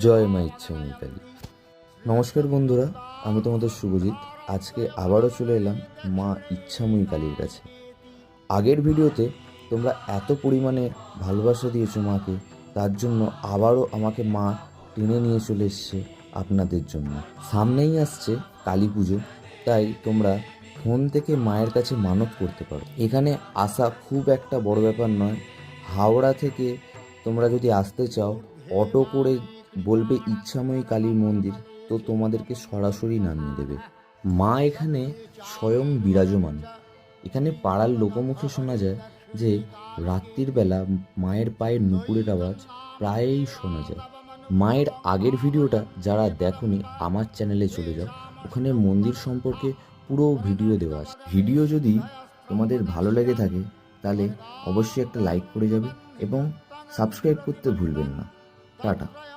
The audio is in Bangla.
জয় মা ইচ্ছাময়ী কালী। নমস্কার বন্ধুরা, আমি তোমাদের শুভজিৎ। আজকে আবারও চলে এলাম মা ইচ্ছাময়ী কালীর কাছে। আগের ভিডিওতে তোমরা এত পরিমাণে ভালোবাসা দিয়েছো মাকে, তার জন্য আবারও আমাকে মা টেনে নিয়ে চলে এসছে আপনাদের জন্য। সামনেই আসছে কালী পুজো, তাই তোমরা ফোন থেকে মায়ের কাছে মানত করতে পারো। এখানে আসা খুব একটা বড় ব্যাপার নয়। হাওড়া থেকে তোমরা যদি আসতে চাও, অটো করে বলবে ইচ্ছাময়ী কালীর মন্দির, তো তোমাদেরকে সরাসরি নামিয়ে দেবে। মা এখানে স্বয়ং বিরাজমান। এখানে পাড়ার লোকমুখে শোনা যায় যে রাত্রির বেলা মায়ের পায়ের নুপুরের আওয়াজ প্রায়ই শোনা যায়। মায়ের আগের ভিডিওটা যারা দেখোনি, আমার চ্যানেলে চলে যাও, ওখানে মন্দির সম্পর্কে পুরো ভিডিও দেওয়া আছে। ভিডিও যদি তোমাদের ভালো লেগে থাকে তাহলে অবশ্যই একটা লাইক করে যাবে এবং সাবস্ক্রাইব করতে ভুলবেন না। টাটা।